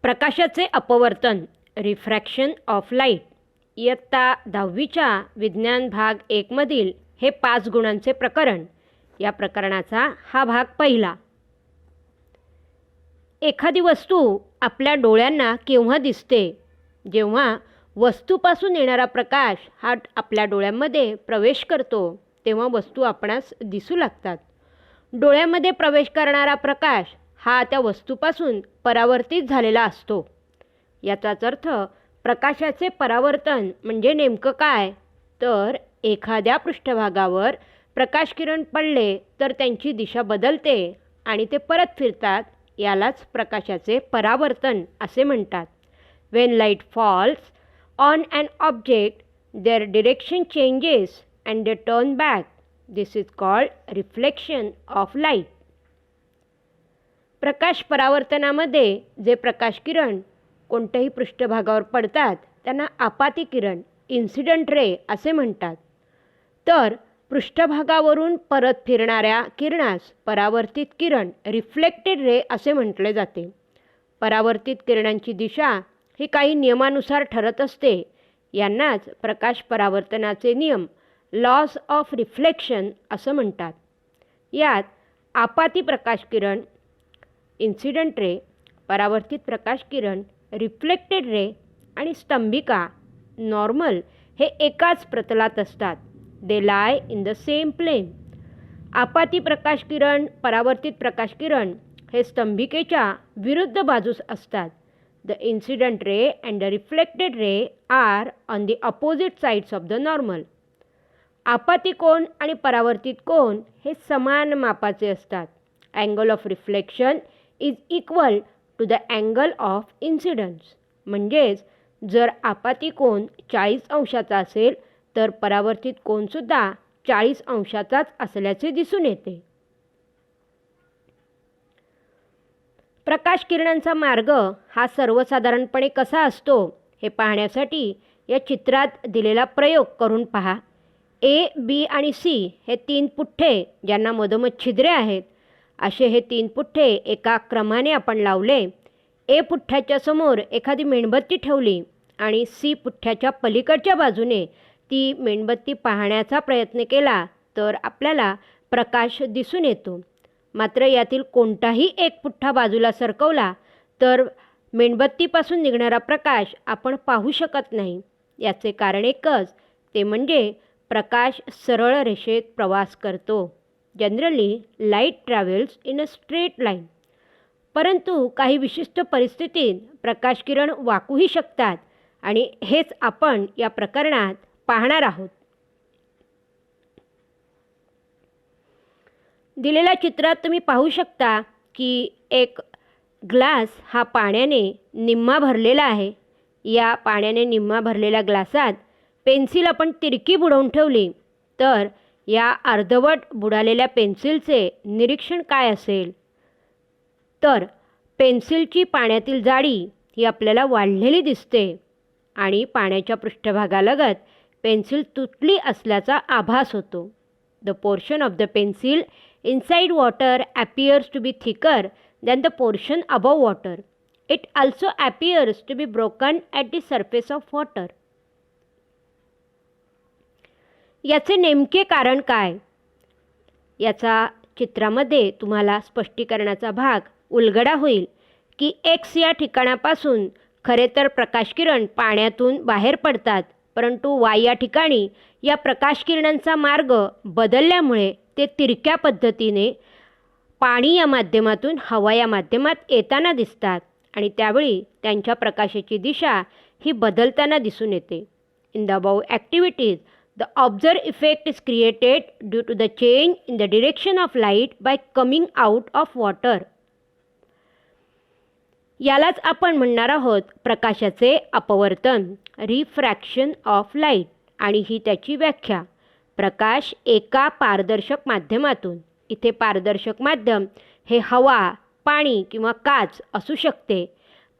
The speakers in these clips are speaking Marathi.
प्रकाशाचे अपवर्तन, रिफ्रॅक्शन ऑफ लाईट. इयत्ता 10वीच्या विज्ञान भाग 1 मधील हे 5 गुणांचे प्रकरण. या प्रकरणाचा हा भाग पहिला. एखादी वस्तू आपल्या डोळ्यांना केव्हा दिसते? जेव्हा वस्तूपासून येणारा प्रकाश हा आपल्या डोळ्यांमध्ये प्रवेश करतो तेव्हा वस्तू आपणास दिसू लागतात. डोळ्यामध्ये प्रवेश करणारा प्रकाश हा त्या वस्तूपासून परावर्तित झालेला असतो. याचाच अर्थ प्रकाशाचे परावर्तन म्हणजे नेमकं काय? तर एखाद्या पृष्ठभागावर प्रकाशकिरण पडले तर त्यांची दिशा बदलते आणि ते परत फिरतात. यालाच प्रकाशाचे परावर्तन असे म्हणतात. When light falls on an object, their direction changes and they turn back. This is called reflection of light. प्रकाश परावर्तनामध्ये जे प्रकाशकिरण कोणत्याही पृष्ठभागावर पडतात त्यांना आपाती किरण, इन्सिडंट रे असे म्हणतात. तर पृष्ठभागावरून परत फिरणाऱ्या किरणास परावर्तित किरण, रिफ्लेक्टेड रे असे म्हटले जाते. परावर्तित किरणांची दिशा ही काही नियमानुसार ठरत असते. यांनाच प्रकाश परावर्तनाचे नियम, लॉज ऑफ रिफ्लेक्शन असं म्हणतात. यात आपाती प्रकाशकिरण, इन्सिडंट रे, परावर्तित प्रकाशकिरण, रिफ्लेक्टेड रे आणि स्तंभिका, नॉर्मल हे एकाच प्रतलात असतात. They lie in the same plane. आपाती प्रकाशकिरण, परावर्तित प्रकाशकिरण हे स्तंभिकेच्या विरुद्ध बाजूस असतात. The incident ray and the reflected ray are on the opposite sides of the normal. आपाती कोन आणि परावर्तित कोन हे समान मापाचे असतात. Angle of reflection is equal to the angle of incidence. म्हणजेच जर आपाती कोन 40 अंशाचा असेल तर परावर्तित कोनसुद्धा 40 अंशाचाच असल्याचे दिसून येते. प्रकाश किरणांचा मार्ग हा सर्वसाधारणपणे कसा असतो हे पाहण्यासाठी या चित्रात दिलेला प्रयोग करून पहा. ए, बी आणि सी हे 3 पुठ्ठे ज्यांना मधोमध छिद्रे आहेत असे हे 3 पुठ्ठे एका क्रमाने आपण लावले. ए पुठ्ठ्याच्या समोर एखादी मेणबत्ती ठेवली आणि सी पुठ्ठ्याच्या पलीकडच्या बाजूने ती मेणबत्ती पाहण्याचा प्रयत्न केला तर आपल्याला प्रकाश दिसून येतो. मात्र यातील कोणताही एक पुठ्ठा बाजूला सरकवला तर मेणबत्तीपासून निघणारा प्रकाश आपण पाहू शकत नाही. याचे कारण एकच, ते म्हणजे प्रकाश सरळ रेषेत प्रवास करतो. Generally light travels in a straight line. परंतु काही विशिष्ट परिस्थितीत प्रकाशकिरण वाकूही शकतात आणि हेच आपण या प्रकरणात पाहणार आहोत. दिलेल्या चित्रात तुम्ही पाहू शकता की एक ग्लास हा पाण्याने निम्मा भरलेला आहे. या पाण्याने निम्मा भरलेल्या ग्लासात पेन्सिल आपण तिरकी बुडवून ठेवली तर या अर्धवट बुडालेल्या पेन्सिलचे निरीक्षण काय असेल? तर पेन्सिलची पाण्यातील जाडी ही आपल्याला वाढलेली दिसते आणि पाण्याच्या पृष्ठभागालगत पेन्सिल तुटली असल्याचा आभास होतो. The portion of the pencil inside water appears to be thicker than the portion above water. It also appears to be broken at the surface of water. याचे नेमके कारण काय? याचा चित्रामध्ये तुम्हाला स्पष्टीकरणाचा भाग उलगडा होईल की X या ठिकाणापासून खरे तर प्रकाशकिरण पाण्यातून बाहेर पडतात, परंतु Y या ठिकाणी या प्रकाशकिरणांचा मार्ग बदलल्यामुळे ते तिरक्या पद्धतीने पाणी या माध्यमातून हवा या माध्यमात येताना दिसतात आणि त्यावेळी त्यांच्या प्रकाशाची दिशा ही बदलताना दिसून येते. In the above activities the observed effect is created due to the change in the direction of light by coming out of water. यालाच आपण म्हणणार आहोत प्रकाशाचे अपवर्तन, रिफ्रॅक्शन ऑफ लाईट. आणि ही त्याची व्याख्या. प्रकाश एका पारदर्शक माध्यमातून, इथे पारदर्शक माध्यम हे हवा, पाणी किंवा काच असू शकते.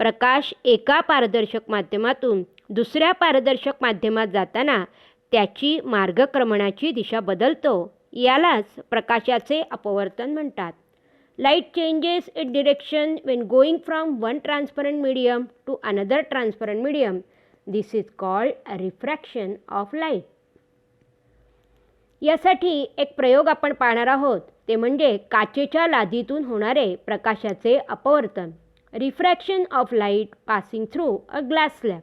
प्रकाश एका पारदर्शक माध्यमातून दुसऱ्या पारदर्शक माध्यमात जाताना त्याची मार्गक्रमणाची दिशा बदलतो. यालाच प्रकाशाचे अपवर्तन म्हणतात. Light changes its direction when going from one transparent medium to another transparent medium. This is called a refraction of light. यासाठी एक प्रयोग आपण पाहणार आहोत, ते म्हणजे काचेच्या लादीतून होणारे प्रकाशाचे अपवर्तन. Refraction of light passing through a glass slab.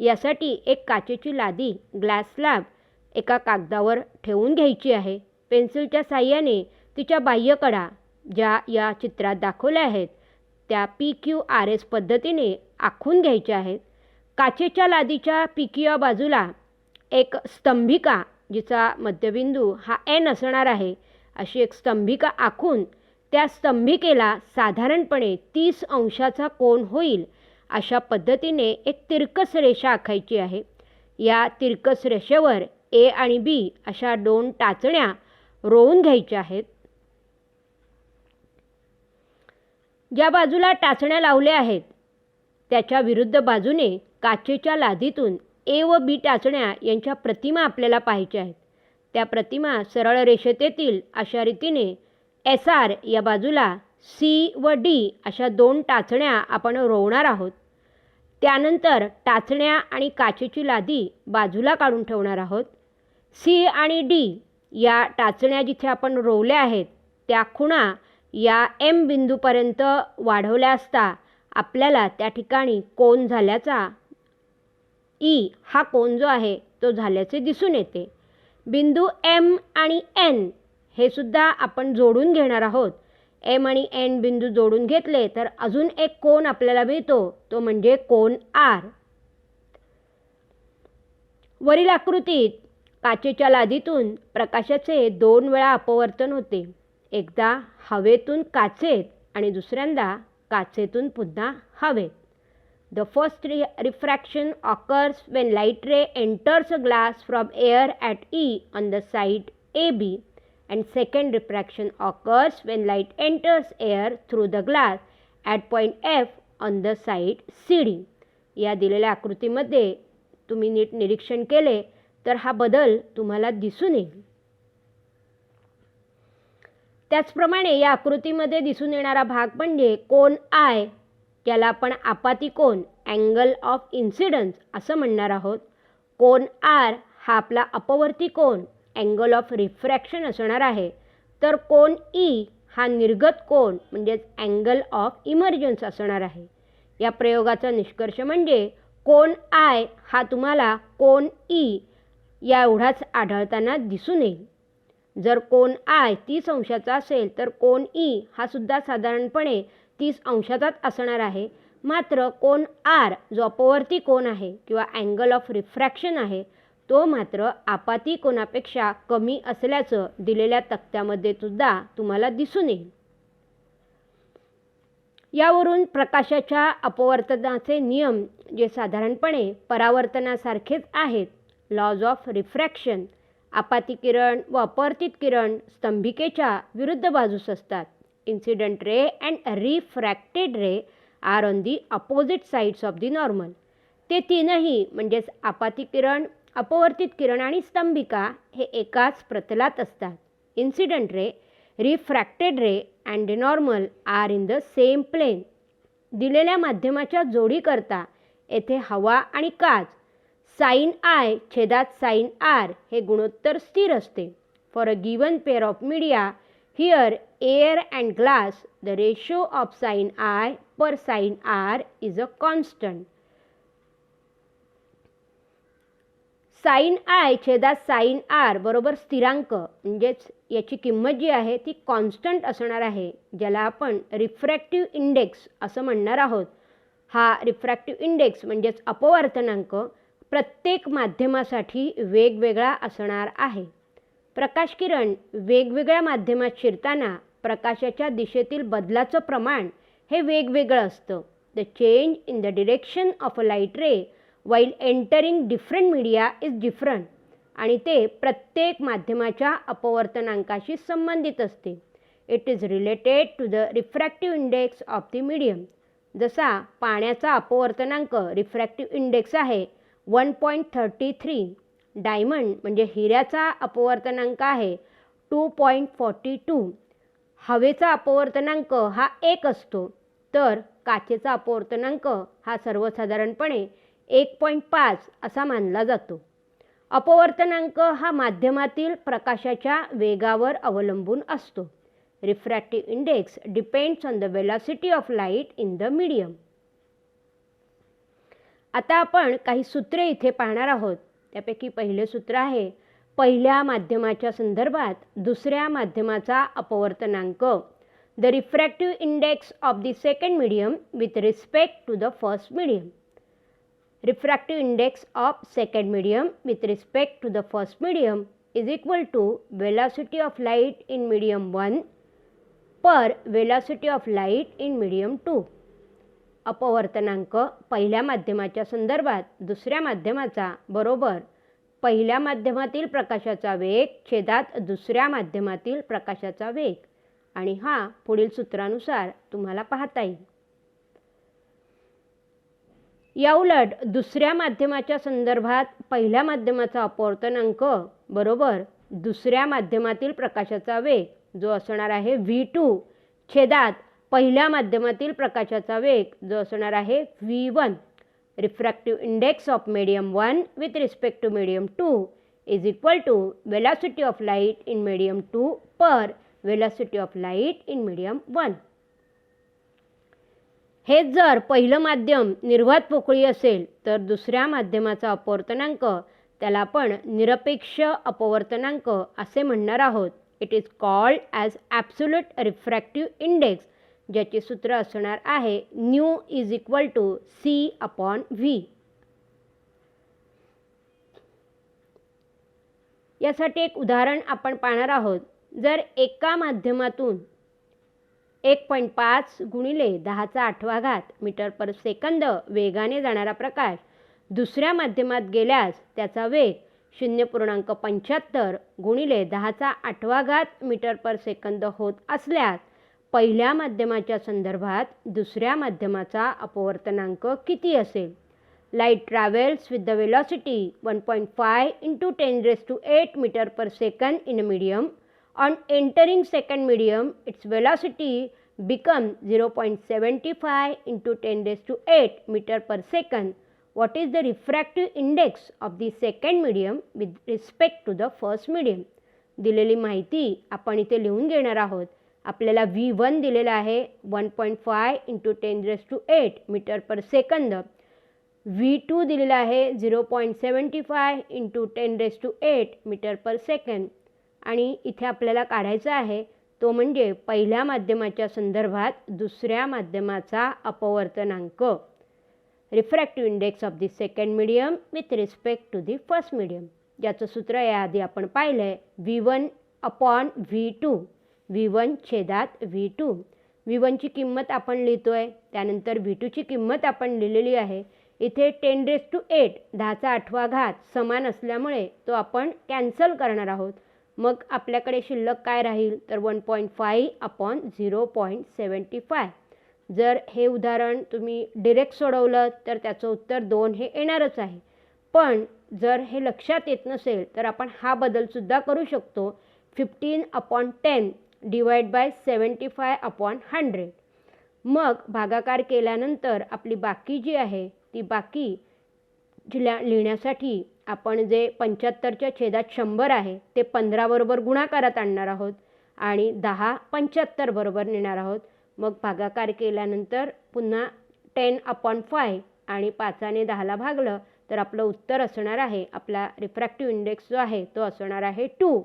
यासाठी एक काचेची लादी ग्लास स्लॅब एका कागदावर ठेवून घ्यायची आहे. पेन्सिलच्या साहाय्याने तिच्या बाह्यकडा ज्या या चित्रात दाखवल्या आहेत त्या PQRS पद्धतीने आखून घ्यायच्या आहेत. काचेच्या लादीच्या PQ बाजूला एक स्तंभिका जिचा मध्यबिंदू हा N असणार आहे अशी एक स्तंभिका आखून त्या स्तंभिकेला साधारणपणे 30 अंशाचा कोन होईल अशा पद्धतीने एक तिरकस रेषा आखायची आहे. या तिरकस रेषेवर A आणि B अशा 2 टाचण्या रोवून घ्यायच्या आहेत. ज्या बाजूला टाचण्या लावल्या आहेत त्याच्या विरुद्ध बाजूने काचेच्या लादीतून A व B टाचण्या यांच्या प्रतिमा आपल्याला पाहायच्या आहेत. त्या प्रतिमा सरळ रेषेत येतील अशा रीतीने SR या बाजूला C व D अशा 2 टाचण्या आपण रोवणार आहोत. त्यानंतर टाचण्या आणि काचेची लादी बाजूला काढून ठेवणार आहोत. C आणि D या टाचण्या जिथे आपण रोवल्या आहेत त्या खुणा या M बिंदूपर्यंत वाढवल्या असता आपल्याला त्या ठिकाणी कोन झाल्याचा E हा कोन जो आहे तो झाल्याचे दिसून येते. बिंदू M आणि N हे सुद्धा आपण जोडून घेणार आहोत. M आणि N बिंदू जोडून घेतले तर अजून एक कोन आपल्याला मिळतो, तो म्हणजे कोन R. वरील आकृतीत काचेच्या लादीतून प्रकाशाचे 2 वेळा अपवर्तन होते. एकदा हवेतून काचेत आणि दुसऱ्यांदा काचेतून पुन्हा हवेत. The first refraction occurs when light ray enters a glass from air at E on the side AB, and second refraction occurs when light enters air through the glass at point F on the side CD. या दिलेल्या आकृतीमध्ये तुम्ही नीट निरीक्षण केले तर हा बदल तुम्हाला दिसून येईल. त्याचप्रमाणे या आकृतीमध्ये दिसून येणारा भाग म्हणजे कोन I, ज्याला आपण आपाती कोन अँगल ऑफ इन्सिडन्स असं म्हणणार आहोत. कोन R हा आपला अपवर्ती कोन अँगल ऑफ रिफ्रॅक्शन असणार आहे. तर कोन E हा निर्गत कोन म्हणजेच अँगल ऑफ इमर्जन्स असणार आहे. या प्रयोगाचा निष्कर्ष म्हणजे कोन I हा तुम्हाला कोन E या एवढाच आढळताना दिसून येईल. जर कोन I 30 अंशाचा असेल तर कोन E हा सुद्धा साधारणपणे 30 अंशाचाच असणार आहे. मात्र कोन R जो अपवर्ती कोन आहे किंवा अँगल ऑफ रिफ्रॅक्शन आहे तो मात्र आपाती कोनापेक्षा कमी असल्याचं दिलेल्या तक्त्यामध्ये सुद्धा तुम्हाला दिसून येईल. यावरून प्रकाशाच्या अपवर्तनाचे नियम जे साधारणपणे परावर्तनासारखेच आहेत, लॉज ऑफ रिफ्रॅक्शन, आपाती किरण व अपवर्तित किरण स्तंभिकेच्या विरुद्ध बाजूस असतात. Incident ray and refracted ray are on the opposite sides of the normal. ते तीनही म्हणजेच आपाती किरण, अपवर्तित किरण आणि स्तंभिका हे एकाच प्रतलात असतात. Incident ray, refracted ray and the normal are in the same plane. दिलेल्या माध्यमाच्या जोडीकरता येथे हवा आणि काच sin I छेदात sin R हे गुणोत्तर स्थिर असते. For a given pair of media, here air and glass, the ratio of sin I per sin R is a constant. sin I छेदात sin R बरोबर स्थिरांक म्हणजेच याची किंमत जी आहे ती कॉन्स्टंट असणार आहे, ज्याला आपण रिफ्रॅक्टिव्ह इंडेक्स असं म्हणणार आहोत. हा रिफ्रॅक्टिव्ह इंडेक्स म्हणजेच अपवर्तनांक प्रत्येक माध्यमासाठी वेगवेगळा असणार आहे. प्रकाशकिरण वेगवेगळ्या माध्यमात शिरताना प्रकाशाच्या दिशेतील बदलाचं प्रमाण हे वेगवेगळं असतं. The change in the direction of a light ray while entering different media is different. आणि ते प्रत्येक माध्यमाच्या अपवर्तनांकाशी संबंधित असते. It is related to the refractive index of the medium. जसा पाण्याचा अपवर्तनांक रिफ्रॅक्टिव्ह इंडेक्स आहे 1.33, डायमंड म्हणजे हिऱ्याचा अपवर्तनांक आहे 2.42, हवेचा अपवर्तनांक हा 1 असतो, तर काचेचा अपवर्तनांक हा सर्वसाधारणपणे 1.5 असा मानला जातो. अपवर्तनांक हा माध्यमातील प्रकाशाच्या वेगावर अवलंबून असतो. Refractive index depends on the velocity of light in the medium. आता आपण काही सूत्रे इथे पाहणार आहोत. त्यापैकी पहिले सूत्र आहे पहिल्या माध्यमाच्या संदर्भात दुसऱ्या माध्यमाचा अपवर्तनांक. The refractive index of the second medium with respect to the first medium. Refractive index of second medium with respect to the first medium is equal to velocity of light in medium 1 per velocity of light in medium 2. अपवर्तनांक पहिल्या माध्यमाच्या संदर्भात दुसऱ्या माध्यमाचा बरोबर पहिल्या माध्यमातील प्रकाशाचा वेग छेदात दुसऱ्या माध्यमातील प्रकाशाचा वेग. आणि हा पुढील सूत्रानुसार तुम्हाला पाहता येईल. याउलट दुसऱ्या माध्यमाच्या संदर्भात पहिल्या माध्यमाचा अपवर्तनांक बरोबर दुसऱ्या माध्यमातील प्रकाशाचा वेग जो असणार आहे V2 छेदात पहिल्या माध्यमातील प्रकाशाचा वेग जो असणार आहे V1. Refractive index of medium 1 with respect to medium 2 is equal to velocity of light in medium 2 per velocity of light in medium 1. हेच जर पहिलं माध्यम निर्वात पोकळी असेल तर दुसऱ्या माध्यमाचा अपवर्तनांक त्याला आपण निरपेक्ष अपवर्तनांक असे म्हणणार आहोत. It is called as absolute refractive index, ज्याचे सूत्र असणार आहे new is equal to C/V. यासाठी एक उदाहरण आपण पाहणार आहोत. जर एका माध्यमातून 1.5 गुणिले 10⁸ मीटर पर सेकंद वेगाने जाणारा प्रकाश दुसऱ्या माध्यमात गेल्यास त्याचा वेग 0.75 गुणिले 10⁸ मीटर पर सेकंद होत असल्यास पहिल्या माध्यमाच्या संदर्भात दुसऱ्या माध्यमाचा अपवर्तनांक किती असेल? Light travels with the velocity 1.5 × 10⁸ metre per second in a medium. On entering second medium, its velocity becomes 0.75 × 10⁸ meter per second. What is the refractive index of the second medium with respect to the first medium? दिलेली माहिती आपण इथे लिहून घेणार आहोत. आपल्याला V1 दिलेला आहे 1.5 × 10⁸ मीटर पर सेकंद. V2 दिलेला आहे 0.75 × 10⁸ मीटर पर सेकंड. आणि इथे आपल्याला काढायचा आहे तो म्हणजे पहिल्या माध्यमाच्या संदर्भात दुसऱ्या माध्यमाचा अपवर्तनांक. Refractive index of the second medium with respect to the first medium, ज्याचं सूत्र याआधी आपण पाहिलं आहे V1/V2. V1 छेदात V2. V1ची किंमत आपण लिहितो आहे, त्यानंतर V2ची किंमत आपण लिहिलेली आहे. इथे 10⁸ 10⁸ समान असल्यामुळे तो आपण कॅन्सल करणार आहोत. मग आपल्याकडे शिल्लक काय राहील तर 1.5/0.75. जर हे उदाहरण तुम्ही डिरेक्ट सोडवलं तर त्याचं उत्तर 2 हे येणारच आहे. पण जर हे लक्षात येत नसेल तर आपण हा बदलसुद्धा करू शकतो. 15/10 / 75/100. मग भागाकार केल्यानंतर आपली बाकी जी आहे ती बाकी लिहिण्यासाठी आपण जे 75च्या छेदात 100 आहे ते 15 बरोबर गुणाकारात आणणार आहोत आणि 10 75 बरोबर नेणार आहोत. मग भागाकार केल्यानंतर पुन्हा 10/5 आणि 5ने 10ला भागलं तर आपलं उत्तर असणार आहे, आपला रिफ्रॅक्टिव्ह इंडेक्स जो आहे तो असणार आहे 2.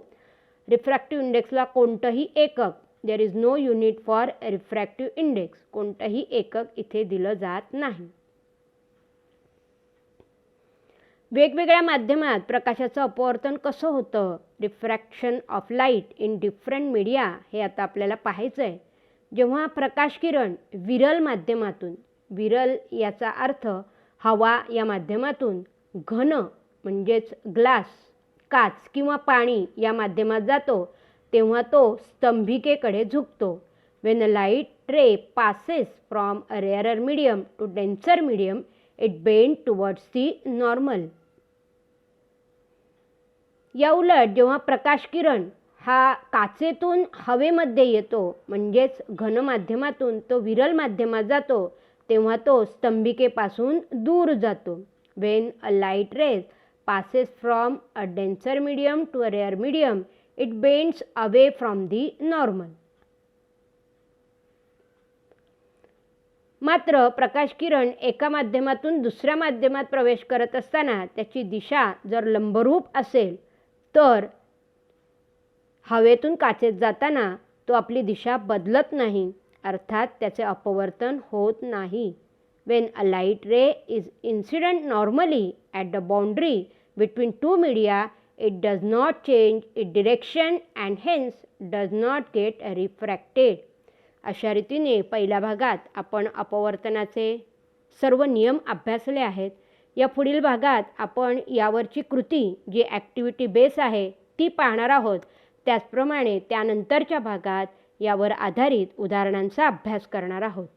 रिफ्रॅक्टिव्ह इंडेक्सला कोणतंही एकक, there is no unit for refractive index, कोणतंही एकक इथे दिलं जात नाही. वेगवेगळ्या माध्यमात प्रकाशाचं अपवर्तन कसं होतं, refraction of light in different media, हे आता आपल्याला पाहायचं आहे. जेव्हा प्रकाश किरण विरल माध्यमातून, विरल याचा अर्थ हवा या माध्यमातून, घन म्हणजेच ग्लास, काच किंवा पाणी या माध्यमात जातो तेव्हा तो स्तंभिकेकडे झुकतो. When a light ray passes from a rarer medium to denser medium, it bends towards the normal. या उलट जेव्हा प्रकाश किरण हा काचेतून हवेमध्ये येतो, म्हणजेच घनमाध्यमातून तो विरल माध्यमात जातो, तेव्हा तो स्तंभिकेपासून दूर जातो. When a light rays passes from a denser medium to a rare medium, it bends away from the normal. मात्र प्रकाश किरण एका माध्यमातून दुसऱ्या माध्यमात प्रवेश करत असताना त्याची दिशा जर लंबरूप असेल तर हवेतून काचेत जाताना तो आपली दिशा बदलत नाही, अर्थात त्याचे अपवर्तन होत नाही. When a light ray is incident normally at the boundary between two media, it does not change its direction and hence does not get refracted. अशा रीतीने पहिल्या भागात आपण अपवर्तनाचे सर्व नियम अभ्यासले आहेत. या पुढील भागात आपण यावरची कृती जी ॲक्टिव्हिटी बेस आहे ती पाहणार आहोत. त्याचप्रमाणे त्यानंतरच्या भागात यावर आधारित उदाहरणांचा अभ्यास करणार आहोत.